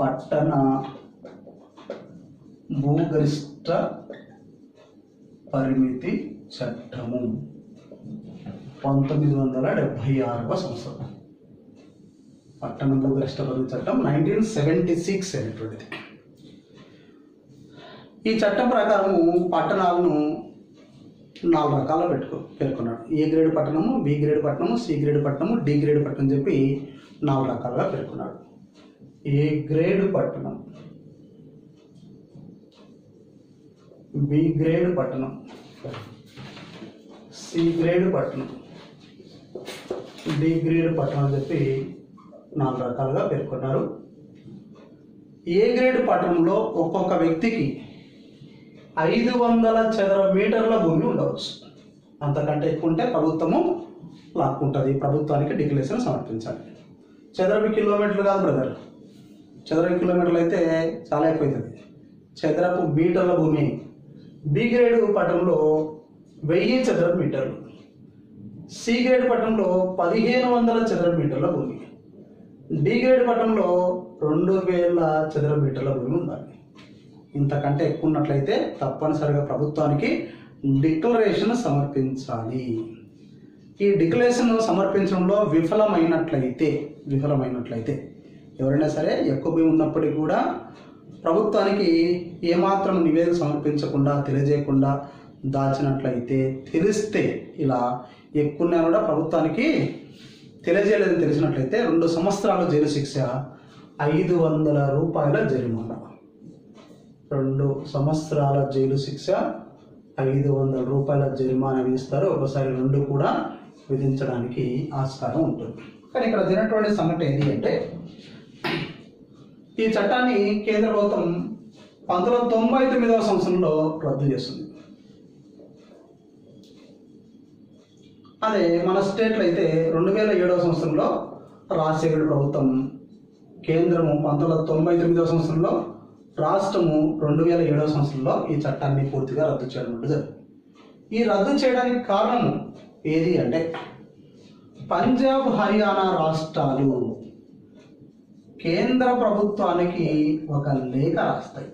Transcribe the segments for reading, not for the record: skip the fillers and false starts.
పట్టణ భూగరిష్ట పరిమితి చట్టము 1976వ సంవత్సరం. పట్టణ భూగరిష్ట పరిమితి చట్టం 1976 అనేటువంటిది. ఈ చట్టం ప్రకారము పట్టణాలను 4 రకాలు పేర్కొన్నాడు. ఏ గ్రేడ్ పట్టణము, బి గ్రేడ్ పట్టణము, సి గ్రేడ్ పట్టణము, డి గ్రేడ్ పట్టణం చెప్పి 4 రకాలుగా పేర్కొన్నాడు. ఏ గ్రేడ్ పట్టణం, బి గ్రేడ్ పట్టణం, సి గ్రేడ్ పట్టణం, డి గ్రేడ్ పట్టణం చెప్పి 4 రకాలుగా పేర్కొన్నారు. ఏ గ్రేడ్ పట్టణంలో ఒక్కొక్క వ్యక్తికి 500 చదరపు మీటర్ల భూమి ఉండవచ్చు. అంతకంటే ఎక్కువ ఉంటే ప్రభుత్వము లాక్కుంటుంది. ప్రభుత్వానికి డిక్లరేషన్ సమర్పించాలి. చదరపు కిలోమీటర్లు కాదు బ్రదర్, చదరపు కిలోమీటర్లు అయితే చాలా ఎక్కువ అవుతుంది. చదరపు మీటర్ల భూమి. బి గ్రేడ్ పట్టణంలో 1000 చదరపు మీటర్లు, సి గ్రేడ్ పట్టణంలో 1500 చదరపు మీటర్ల భూమి, డి గ్రేడ్ పట్టణంలో 2000 చదరపు మీటర్ల భూమి ఉండాలి. ఇంతకంటే ఎక్కువ ఉన్నట్లయితే తప్పనిసరిగా ప్రభుత్వానికి డిక్లరేషన్ సమర్పించాలి. ఈ డిక్లరేషన్ సమర్పించడంలో విఫలమైనట్లయితే ఎవరైనా సరే ఎక్కువ భూమి ఉన్నప్పటికీ కూడా ప్రభుత్వానికి ఏమాత్రం నివేదిక సమర్పించకుండా తెలియజేయకుండా దాచినట్లయితే, తెలిస్తే ఇలా ఎక్కువ కూడా ప్రభుత్వానికి తెలియజేయలేదని తెలిసినట్లయితే 2 సంవత్సరాల జైలు శిక్ష, 500 రూపాయల జరిమానా. 2 సంవత్సరాల జైలు శిక్ష, 500 రూపాయల జరిమానా విధిస్తారు. ఒకసారి 2 కూడా విధించడానికి ఆస్కారం ఉంటుంది. కానీ ఇక్కడ జరిగినటువంటి సంఘటన ఏంటి అంటే, ఈ చట్టాన్ని కేంద్ర ప్రభుత్వం 1999వ సంవత్సరంలో రద్దు చేస్తుంది. అదే మన స్టేట్లో అయితే 2007వ సంవత్సరంలో రాజశేఖర ప్రభుత్వం, కేంద్రము 1999వ సంవత్సరంలో, రాష్ట్రము 2007వ సంవత్సరంలో ఈ చట్టాన్ని పూర్తిగా రద్దు చేయడం జరిగింది. ఈ రద్దు చేయడానికి కారణము ఏది అంటే, పంజాబ్, హర్యానా రాష్ట్రాలు కేంద్ర ప్రభుత్వానికి ఒక లేఖ రాస్తాయి.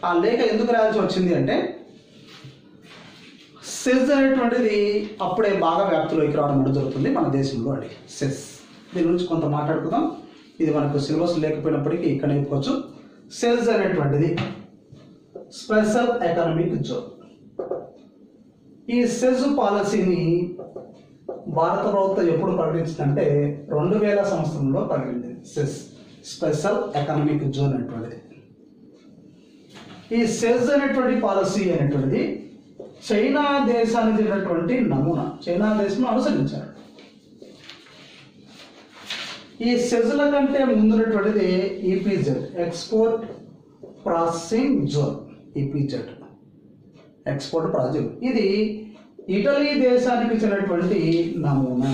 ఆ లేఖ ఎందుకు రాయాల్సి వచ్చింది అంటే, సెస్ అనేటువంటిది అప్పుడే బాగా వ్యాప్తిలోకి రావడం జరుగుతుంది మన దేశంలో. అండి సెస్, దీని గురించి కొంత మాట్లాడుకుందాం. ఇది మనకు సిలబస్ లేకపోయినప్పటికీ ఇక్కడ నేర్చుకోవచ్చు. సెస్ అనేటువంటిది స్పెషల్ ఎకనామిక్ జోన్. ఈ సెస్ పాలసీని భారత ప్రభుత్వం ఎప్పుడు ప్రకటించిందంటే 2000 సంవత్సరంలో ప్రకటించింది. సెస్, స్పెషల్ ఎకనామిక్ జోన్ అనేటువంటిది. ఈ సెస్ అనేటువంటి పాలసీ అనేటువంటిది చైనా దేశానికి చెందినటువంటి నమూనా. చైనా దేశంలో అనుసరించారు. ఈ సెజ్ల కంటే ముందున్నటువంటిది EPZ, export processing zone. EPZ, export processing, ఇది ఇటలీ దేశానికి చెందినటువంటి నమూనా.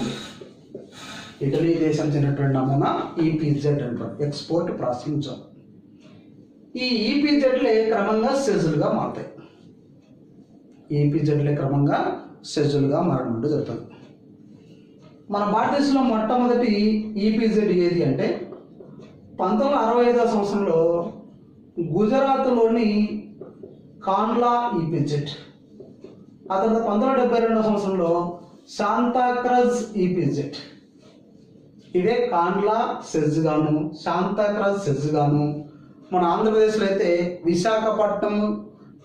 ఇటలీ దేశానికి చెందినటువంటి నమూనా ఈపీజెడ్ అంటారు, ఎక్స్పోర్ట్ ప్రాసెసింగ్ జోన్. ఈ ఈపీజెడ్లే క్రమంగా సెజ్లుగా మారుతాయి. ఈపీజెడ్లే క్రమంగా సెజ్లుగా మారడం జరుగుతుంది. మన భారతదేశంలో మొట్టమొదటి ఈపీజెడ్ ఏది అంటే 1965వ సంవత్సరంలో గుజరాత్లోని కాండ్లా ఈపీజెడ్. ఆ తర్వాత 1972వ సంవత్సరంలో శాంతాక్రజ్ ఈపీజెడ్. ఇదే కాండ్లా సెజ్ గాను, శాంతాక్రజ్ సెజ్ గాను. మన ఆంధ్రప్రదేశ్లో అయితే విశాఖపట్నం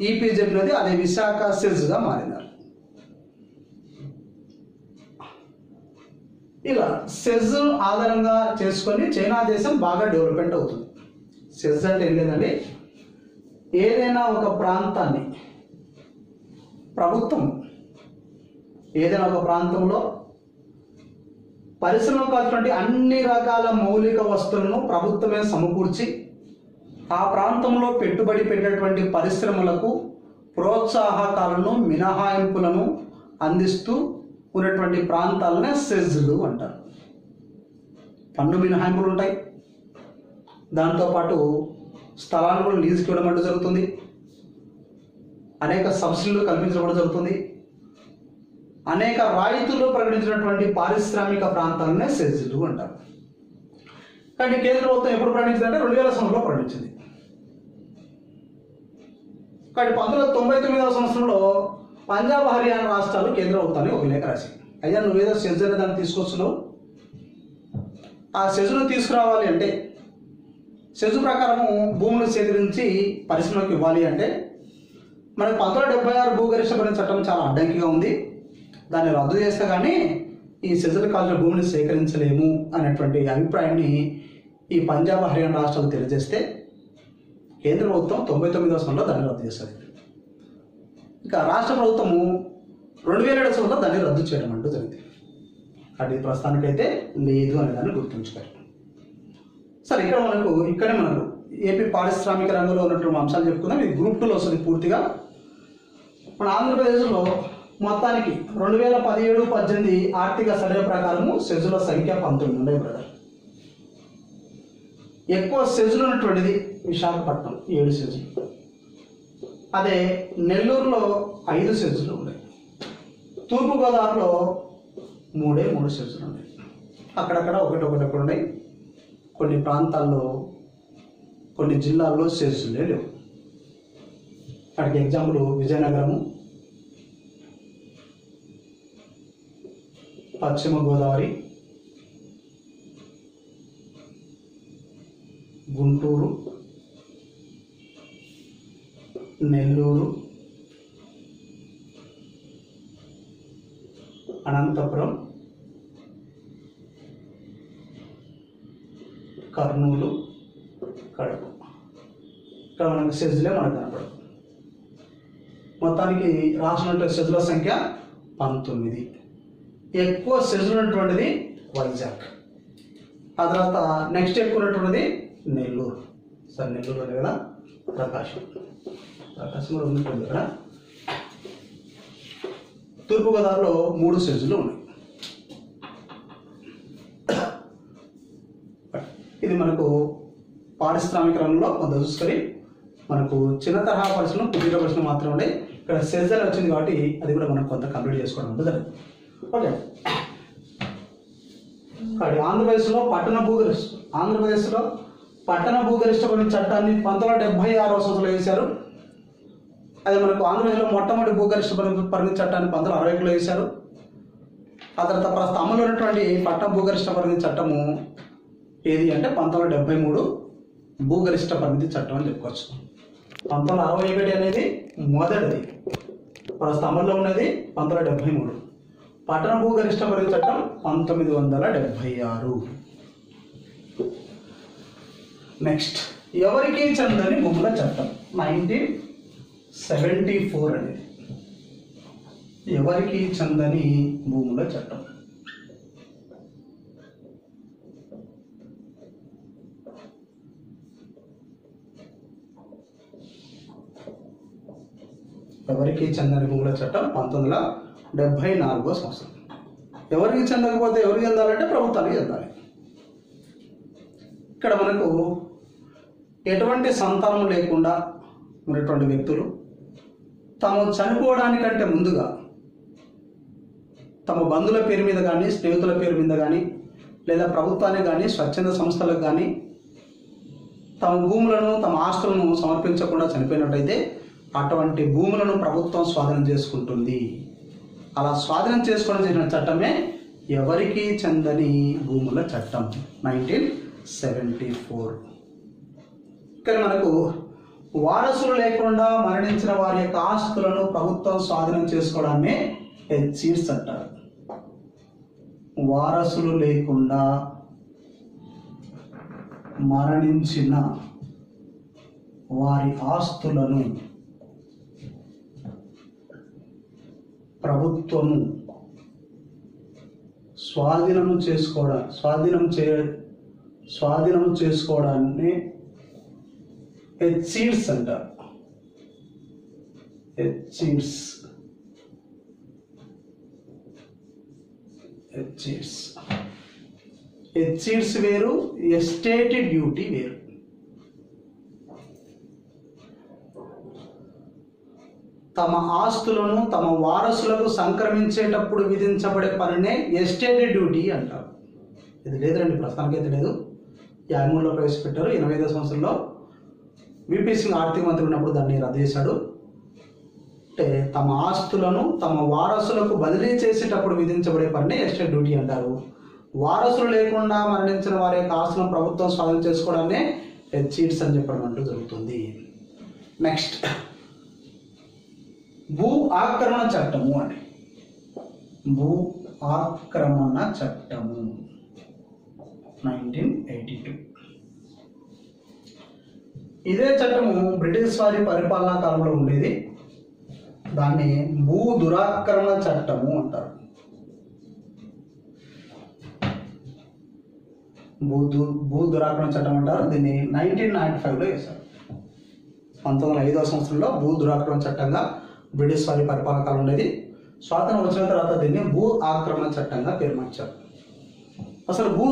ఈపీజెడ్ అనేది అదే విశాఖ సెజ్గా మారినారు. ఇలా సెజ్ ఆధారంగా చేసుకొని చైనా దేశం బాగా డెవలప్మెంట్ అవుతుంది. సెజ్ అంటే ఏం లేదండి, ఏదైనా ఒక ప్రాంతాన్ని ప్రభుత్వం, ఏదైనా ఒక ప్రాంతంలో పరిశ్రమకు కావాల్సినటువంటి అన్ని రకాల మౌలిక వస్తువులను ప్రభుత్వమే సమకూర్చి ఆ ప్రాంతంలో పెట్టుబడి పెట్టేటువంటి పరిశ్రమలకు ప్రోత్సాహకాలను, మినహాయింపులను అందిస్తూ ఉన్నటువంటి ప్రాంతాలనే సెజ్లు అంటారు. పన్ను మినహాయింపులు ఉంటాయి, దాంతోపాటు స్థలాన్ని కూడా లీజుకి ఇవ్వడం అంటూ జరుగుతుంది, అనేక సబ్సిడీలు కల్పించడం కూడా జరుగుతుంది, అనేక రాయితీలు ప్రకటించినటువంటి పారిశ్రామిక ప్రాంతాలనే సెజ్లు అంటారు. కానీ కేంద్ర ప్రభుత్వం ఎప్పుడు ప్రకటించిందంటే 2000 సంవత్సరంలో ప్రకటించింది. కానీ 1999వ సంవత్సరంలో పంజాబ్ హర్యానా రాష్ట్రాలు కేంద్ర ప్రభుత్వాన్ని ఒక లేఖ రాసి, అయ్యా నువ్వేదో సెజ్ అనే దాన్ని తీసుకొస్తున్నావు, ఆ సెజ్ను తీసుకురావాలి అంటే సెజ్ ప్రకారము భూములు సేకరించి పరిశ్రమకు ఇవ్వాలి అంటే మనకు 1976 భూగరిష్ట పరిమితి చట్టం చాలా అడ్డంకిగా ఉంది, దాన్ని రద్దు చేస్తే కానీ ఈ సెజ్లు కాల్చిన భూమిని సేకరించలేము అనేటువంటి అభిప్రాయాన్ని ఈ పంజాబ్ హర్యానా రాష్ట్రాలు తెలియజేస్తే కేంద్ర ప్రభుత్వం 99వ సంవత్సరంలో దాన్ని రద్దు చేస్తుంది. ఇక రాష్ట్ర ప్రభుత్వము 2007 సంవత్సరంలో దాన్ని రద్దు చేయడం అంటూ జరిగింది. అది ప్రస్తుతానికైతే లేదు అనే దాన్ని గుర్తుంచుకోవాలి. సరే, ఇక్కడే మనకు ఏపీ పారిశ్రామిక రంగంలో ఉన్నటువంటి అంశాలు చెప్పుకుందాం. ఇది గ్రూప్ 2లో వస్తుంది పూర్తిగా. మన ఆంధ్రప్రదేశ్లో మొత్తానికి 2017-18 ఆర్థిక సర్వే ప్రకారము సెజుల సంఖ్య 19 ఉన్నాయి బ్రదర్. ఎక్కువ సెజులు ఉన్నటువంటిది విశాఖపట్నం 7 సెజులు, అదే నెల్లూరులో 5 సెజులు ఉన్నాయి, తూర్పుగోదావరిలో 3 సెజులు ఉన్నాయి, అక్కడక్కడ ఒకటి ఉన్నాయి. కొన్ని ప్రాంతాల్లో కొన్ని జిల్లాల్లో సెజులే లేవు. అక్కడికి ఎగ్జాంపుల్ విజయనగరము, పశ్చిమ గోదావరి, గుంటూరు, నెల్లూరు, అనంతపురం, కర్నూలు, కడప. ఇక్కడ మనకు సెజ్లే మనకు కనపడదు. మొత్తానికి రాష్ట్రంలో సెజ్ల సంఖ్య 19. ఎక్కువ సెజ్లు ఉన్నటువంటిది వైజాగ్. ఆ తర్వాత నెక్స్ట్ ఎక్కువ ఉన్నటువంటిది నెల్లూరు. సార్ నెల్లూరు అనే కదా, ప్రకాశం కూడా ఉన్నటువంటి ఇక్కడ. తూర్పుగోదావరిలో 3 సెజ్లు ఉన్నాయి. ఇది మనకు పారిశ్రామిక రంగంలో కొంత చూసుకొని మనకు చిన్న తరహా పరిశ్రమలు, కుటీర పరిశ్రమలు మాత్రమే ఉన్నాయి. ఇక్కడ సెజ్ అని వచ్చింది కాబట్టి అది కూడా మనం కొంత కంప్లీట్ చేసుకోవడం ఉంటుంది. ఓకే, కాబట్టి ఆంధ్రప్రదేశ్లో పట్టణ భూగరిష్ట పరిమితి చట్టాన్ని 1976వ సంవత్సరంలో వేశారు. అది మనకు ఆంధ్రప్రదేశ్లో మొట్టమొదటి భూగరిష్ట పరిమితి చట్టాన్ని 1960లో వేశారు. ఆ తర్వాత ప్రస్తుతం అమలు ఉన్నటువంటి పట్టణ భూగరిష్ట పరిమితి చట్టము ఏది అంటే 1973 భూగరిష్ట పరిమితి చట్టం అని చెప్పుకోవచ్చు. 1961 అనేది మొదటిది, ప్రస్తుతం అమల్లో ఉన్నది 1973. పట్టణ భూగరిష్ట పరిమితి చట్టం 1976. నెక్స్ట్ ఎవరికి చెందని భూముల చట్టం 1974 అనేది. ఎవరికి చెందని భూముల చట్టం. ఎవరికి చెందని భూముల చట్టం 1974వ సంవత్సరం. ఎవరికి చెందకపోతే ఎవరికి చెందాలంటే ప్రభుత్వానికి చెందాలి. ఇక్కడ మనకు ఎటువంటి సంతానం లేకుండా ఉన్నటువంటి వ్యక్తులు తాము చనిపోవడానికంటే ముందుగా తమ బంధువుల పేరు మీద కానీ, స్నేహితుల పేరు మీద కానీ, లేదా ప్రభుత్వానికి కానీ, స్వచ్ఛంద సంస్థలకు కానీ తమ భూములను, తమ ఆస్తులను సమర్పించకుండా చనిపోయినట్టయితే అటువంటి భూములను ప్రభుత్వం స్వాధీనం చేసుకుంటుంది. అలా స్వాధీనం చేసుకోవడం చేసిన చట్టమే ఎవరికి చెందని భూముల చట్టం 1974. ఇక్కడ మనకు వారసులు లేకుండా మరణించిన వారి యొక్క ఆస్తులను ప్రభుత్వం స్వాధీనం చేసుకోవడాన్ని హెడ్సీడ్స్ అంటారు. వారసులు లేకుండా మరణించిన వారి ఆస్తులను ప్రభుత్వము స్వాధీనం చేసుకోవడాన్ని హెడ్సీడ్స్ అంటారు. హెడ్సీడ్స్ వేరు, ఎస్టేట్ డ్యూటీ వేరు. తమ ఆస్తులను తమ వారసులకు సంక్రమించేటప్పుడు విధించబడే పనినే ఎస్టేట్ డ్యూటీ అంటారు. ఇది లేదండి, ప్రస్తుతానికైతే లేదు. 53లో ప్రవేశపెట్టారు. 85వ సంవత్సరంలో విపి సింగ్ ఆర్థిక మంత్రి ఉన్నప్పుడు దాన్ని రద్దు చేశాడు. అంటే తమ ఆస్తులను తమ వారసులకు బదిలీ చేసేటప్పుడు విధించబడే పనిని ఎస్టేట్ డ్యూటీ అంటారు. వారసులు లేకుండా మరణించిన వారి యొక్క ఆస్తులను ప్రభుత్వం స్వాధీనం చేసుకోవడాన్ని ఎస్చీట్స్ అని చెప్పడం అంటూ జరుగుతుంది. నెక్స్ట్ భూ ఆక్రమణ చట్టము అండి. భూ ఆక్రమణ చట్టము 1982. ఇదే చట్టము బ్రిటిష్ వారి పరిపాలనా కాలంలో ఉండేది. దాన్ని భూ దురాక్రమణ చట్టము అంటారు. భూ దురాక్రమణ చట్టం అంటారు. దీన్ని 1995లో వేశారు. 1905వ సంవత్సరంలో భూ దురాక్రమణ చట్టంగా బ్రిటిష్ వారి పరిపాలన కాలం ఉండేది. స్వాతంత్రం వచ్చిన తర్వాత దీన్ని భూ ఆక్రమణ చట్టంగా పేరు మార్చారు. అసలు భూ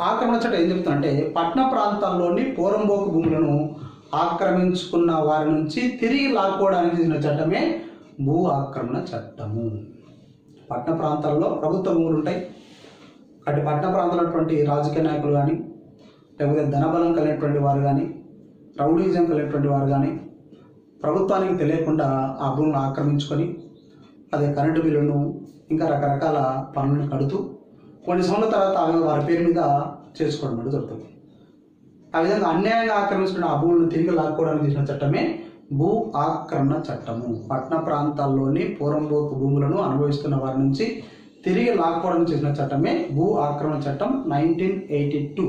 ఆక్రమణ చట్టం ఏం చెప్తుందంటే పట్టణ ప్రాంతాల్లోని పోరంబోకు భూములను ఆక్రమించుకున్న వారి నుంచి తిరిగి లాక్కోవడానికి చేసిన చట్టమే భూ ఆక్రమణ చట్టము. పట్టణ ప్రాంతాల్లో ప్రభుత్వ భూములు ఉంటాయి. అటు పట్టణ ప్రాంతాల్లో ఉన్నటువంటి రాజకీయ నాయకులు కానీ, లేకపోతే ధనబలం కలిగినటువంటి వారు కానీ, రౌడీజం కలిగినటువంటి వారు కానీ ప్రభుత్వానికి తెలియకుండా ఆ భూములను ఆక్రమించుకొని అదే కరెంటు బిల్లును ఇంకా రకరకాల పనులను కడుతూ కొన్ని సంవత్సరాల తర్వాత వారి పేరు మీద చేసుకోవడం అనేది జరుగుతుంది. ఆ విధంగా అన్యాయంగా ఆక్రమించుకున్న ఆ భూములను తిరిగి లాక్కోవడానికి చేసిన చట్టమే భూ ఆక్రమణ చట్టము. పట్టణ ప్రాంతాల్లోని పోరంబోకు భూములను అనుభవిస్తున్న వారి నుంచి తిరిగి లాక్కోవడం చేసిన చట్టమే భూ ఆక్రమణ చట్టం 1982.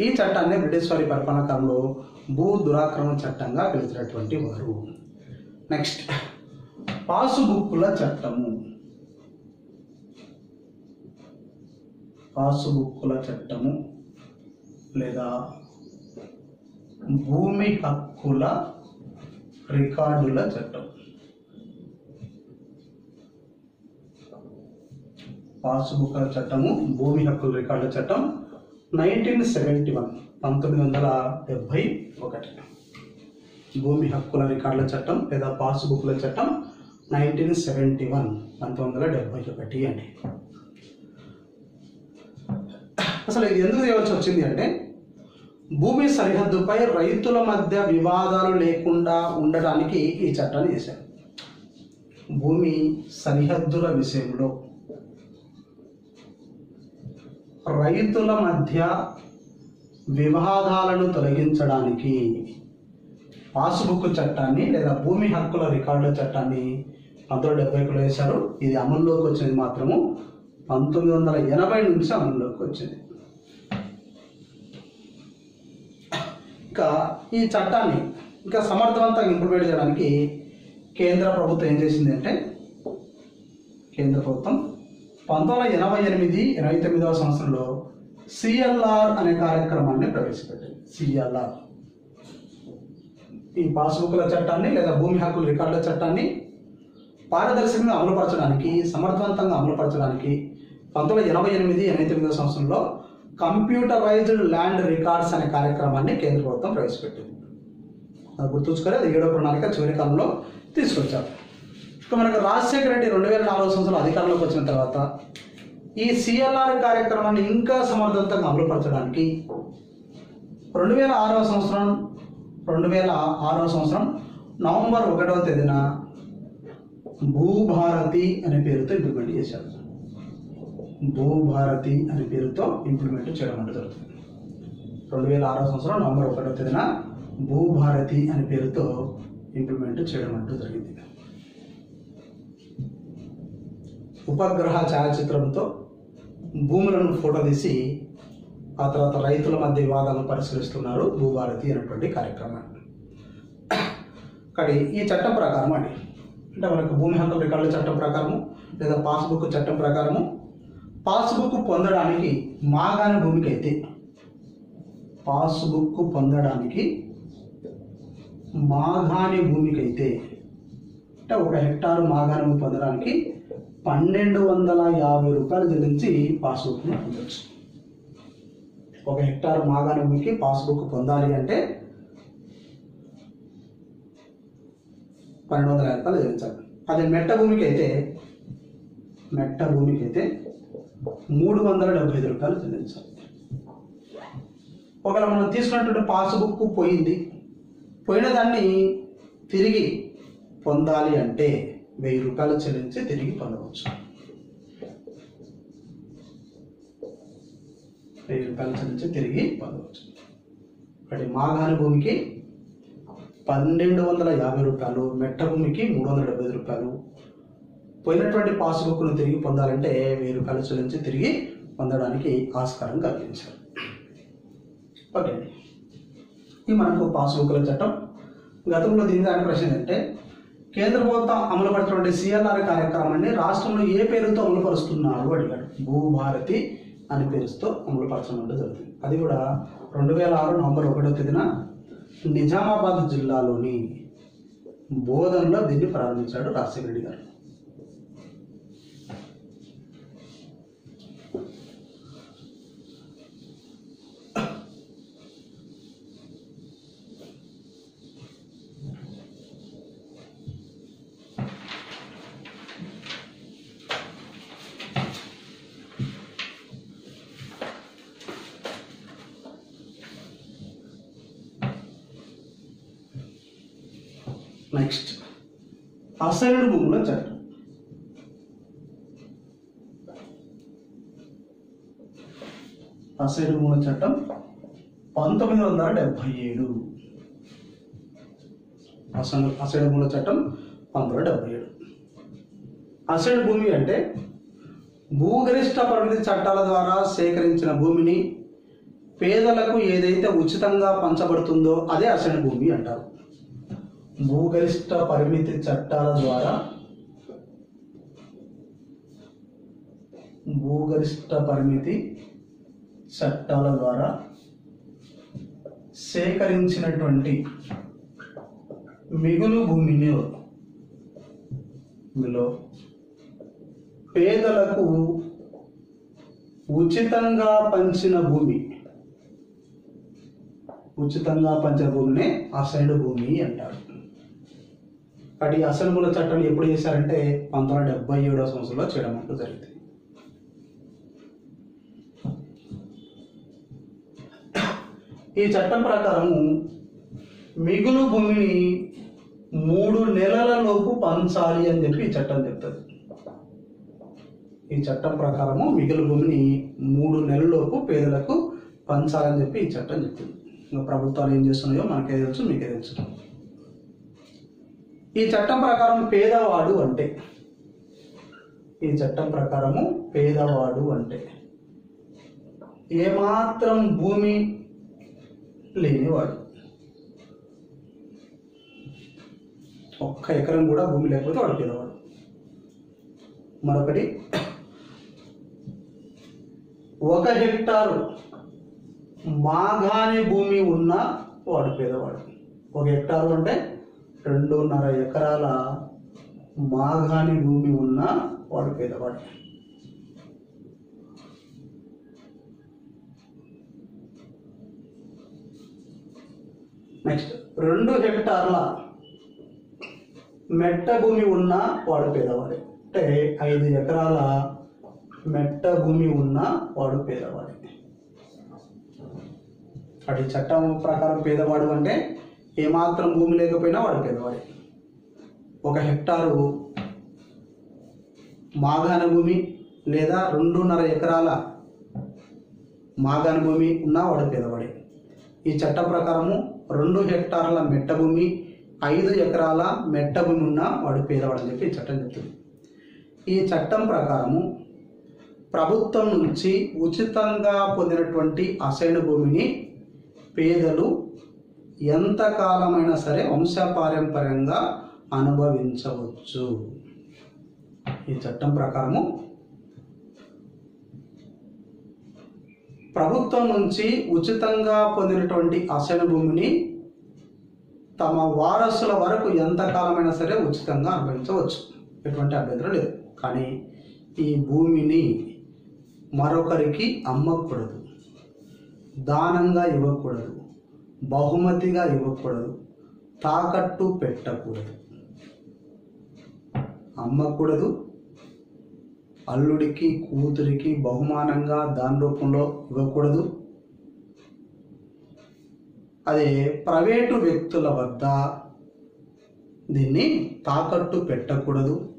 ఈ చట్టాన్ని బ్రిటిష్ వారి పరిపాలన కాలంలో భూ దురాక్రమణ చట్టంగా పిలిచినటువంటి వారు. నెక్స్ట్ పాసుబుక్కుల చట్టము. పాసుబుక్కుల చట్టము లేదా భూమి హక్కుల రికార్డుల చట్టం. పాసుబుక్కుల చట్టము భూమి హక్కుల రికార్డుల చట్టం 1971. 1971 భూమి హక్కుల రికార్డుల చట్టం లేదా పాసుబుక్కుల చట్టం 1971. 1971 అండి. అసలు ఇది ఎందుకు చేయవలసి వచ్చింది అంటే భూమి సరిహద్దుపై రైతుల మధ్య వివాదాలు లేకుండా ఉండడానికి ఈ చట్టాన్ని చేశారు. భూమి సరిహద్దుల విషయంలో రైతుల మధ్య వివాదాలను తొలగించడానికి పాసుబుక్ చట్టాన్ని లేదా భూమి హక్కుల రికార్డుల చట్టాన్ని 1971లో వేశారు. ఇది అమల్లోకి వచ్చింది మాత్రము 1980 నుంచి అమల్లోకి వచ్చింది. ఇంకా ఈ చట్టాన్ని ఇంకా సమర్థవంతంగా ఇంప్లిమెంట్ చేయడానికి కేంద్ర ప్రభుత్వం ఏం చేసింది అంటే కేంద్ర ప్రభుత్వం 1988-89వ సంవత్సరంలో సిఎల్ఆర్ అనే కార్యక్రమాన్ని ప్రవేశపెట్టింది. సిఎల్ఆర్ ఈ పాస్బుక్ల చట్టాన్ని లేదా భూమి హక్కుల రికార్డుల చట్టాన్ని పారదర్శకంగా అమలుపరచడానికి సమర్థవంతంగా అమలుపరచడానికి 1988-89వ సంవత్సరంలో కంప్యూటరైజ్డ్ ల్యాండ్ రికార్డ్స్ అనే కార్యక్రమాన్ని కేంద్ర ప్రభుత్వం ప్రవేశపెట్టింది. అది గుర్తుంచుకొని అది 7వ ప్రణాళిక చివరి కాలంలో తీసుకొచ్చారు. ఇక మనకు రాజశేఖర రెడ్డి 2004వ సంవత్సరంలో అధికారంలోకి వచ్చిన తర్వాత ఈ సిఎల్ఆర్ కార్యక్రమాన్ని ఇంకా సమర్థవంతంగా అమలుపరచడానికి 2006వ సంవత్సరం నవంబర్ 1వ తేదీన భూభారతి అనే పేరుతో ఇంప్లిమెంట్ చేశారు. భూభారతి అనే పేరుతో ఇంప్లిమెంట్ చేయడం అంటే జరుగుతుంది. 2006వ సంవత్సరం నవంబర్ 1వ తేదీన భూభారతి అనే పేరుతో ఇంప్లిమెంట్ చేయడం అంటూ జరిగింది. ఉపగ్రహ ఛాయాచిత్రంతో భూములను ఫోటో తీసి ఆ తర్వాత రైతుల మధ్య వివాదాలను పరిశీలిస్తున్నారు భూభారతి అనేటువంటి కార్యక్రమాన్ని. కానీ ఈ చట్టం ప్రకారం అండి అంటే మనకు భూమి హక్కుల రికార్డుల చట్టం ప్రకారము లేదా పాస్బుక్ చట్టం ప్రకారము పాస్బుక్ పొందడానికి మాగాణి భూమికి అయితే పాస్బుక్ పొందడానికి మాగాణి భూమికి అయితే అంటే 1 హెక్టారు మాగాణి భూమి పొందడానికి 1250 రూపాయలు చెల్లించి పాస్బుక్ను పొందవచ్చు. 1 హెక్టారు మాగాణి భూమికి పాస్బుక్ పొందాలి అంటే 1250 రూపాయలు చెల్లించాలి. అదే మెట్ట భూమికి అయితే 375 రూపాయలు చెల్లించాలి. ఒకవేళ మనం తీసుకున్నటువంటి పాస్బుక్ పోయిన దాన్ని తిరిగి పొందాలి అంటే 1000 రూపాయలు చెల్లించి తిరిగి పొందవచ్చు. 1000 రూపాయలు చెల్లించి తిరిగి పొందవచ్చు. ఒకటి మాగాణి భూమికి 1250 రూపాయలు, మెట్ట భూమికి 375 రూపాయలు. పోయినటువంటి పాస్బుక్ను తిరిగి పొందాలంటే 1000 రూపాయలు చెల్లించి తిరిగి పొందడానికి ఆస్కారం కల్పించారు. ఓకే, ఇది మనకు పాస్బుక్ల చట్టం. గతంలో దీని ప్రశ్న ఏంటంటే, కేంద్ర ప్రభుత్వం అమలుపరిచినటువంటి CLR కార్యక్రమాన్ని రాష్ట్రంలో ఏ పేరుతో అమలుపరుస్తున్నారు అడిగాడు. భూభారతి అనే పేరుతో అమలుపరచడం జరుగుతుంది. అది కూడా 2006 నవంబర్ 1వ తేదీన నిజామాబాద్ జిల్లాలోని బోధనలో దీన్ని ప్రారంభించాడు రాజశేఖర రెడ్డి గారు. నెక్స్ట్, అసైన్డ్ భూముల చట్టం. అసైన్డ్ భూముల చట్టం 1977. అసైన్డ్ భూముల చట్టం 1977. అసైన్డ్ భూమి అంటే భూగరిష్ట పరిమితి చట్టాల ద్వారా సేకరించిన భూమిని పేదలకు ఏదైతే ఉచితంగా పంచబడుతుందో అదే అసైన్డ్ భూమి అంటారు. భూగరిష్ట పరిమితి చట్టాల ద్వారా సేకరించినటువంటి మిగులు భూమిలో పేదలకు ఉచితంగా పంచిన భూమినే అసైన్డ్ భూమి అంటారు. కాబట్టి అసైన్డ్ భూముల చట్టం ఎప్పుడు చేశారంటే 1977వ సంవత్సరంలో చేయడం అంటూ జరిగింది. ఈ చట్టం ప్రకారము మిగులు భూమిని 3 నెలల లోపు పంచాలి అని చెప్పి ఈ చట్టం చెప్తుంది. ఈ చట్టం ప్రకారము మిగులు భూమిని 3 నెలలలోపు పేదలకు పంచాలని చెప్పి ఈ చట్టం చెప్తుంది. ఇంకా ప్రభుత్వాలు ఏం చేస్తున్నాయో మనకే తెలుసు, మీకే తెలుసు. ఈ చట్టం ప్రకారం పేదవాడు అంటే ఏమాత్రం భూమి లేనివాడు, 1 ఎకరం కూడా భూమి లేకపోతే వాడు పేదవాడు. మరొకటి, 1 హెక్టారు మాగాణి భూమి ఉన్న వాడు పేదవాడు. 1 హెక్టారు అంటే 2.5 ఎకరాల మాగాణి భూమి ఉన్న వాడు పేదవాడు. నెక్స్ట్, 2 హెక్టార్ల మెట్ట భూమి ఉన్న వాడు పేదవాడే. అంటే 5 ఎకరాల మెట్ట భూమి ఉన్న వాడు పేదవాడే. అటు చట్టం ప్రకారం పేదవాడు అంటే ఏమాత్రం భూమి లేకపోయినా వాడు పేదవాడే. 1 హెక్టారు మాగాణి భూమి లేదా 2.5 ఎకరాల మాగాణి భూమి ఉన్న వాడు పేదవాడే. ఈ చట్టం ప్రకారము 2 హెక్టార్ల మెట్ట భూమి, 5 ఎకరాల మెట్ట భూమి ఉన్న వాడు పేదవాడు అని చెప్పి ఈ చట్టం చెప్తుంది. ఈ చట్టం ప్రకారము ప్రభుత్వం నుంచి ఉచితంగా పొందినటువంటి అసైన్డ్ భూమిని పేదలు ఎంతకాలమైనా సరే వంశపారంపర్యంగా అనుభవించవచ్చు. ఈ చట్టం ప్రకారము ప్రభుత్వం నుంచి ఉచితంగా పొందినటువంటి అసైన్డ్ భూమిని తమ వారసుల వరకు ఎంతకాలమైనా సరే ఉచితంగా అనుభవించవచ్చు, ఎటువంటి అభ్యంతరం లేదు. కానీ ఈ భూమిని మరొకరికి అమ్మకూడదు, దానంగా ఇవ్వకూడదు, బహుమతిగా ఇవ్వకూడదు, తాకట్టు పెట్టకూడదు. అమ్మకూడదు, అల్లుడికి కూతురికి బహుమానంగా దాని రూపంలో ఇవ్వకూడదు, అదే ప్రైవేటు వ్యక్తుల వద్ద దీన్ని తాకట్టు పెట్టకూడదు.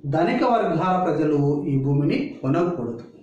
ధనిక వర్గాల ప్రజలు ఈ భూమిని కొనకూడదు.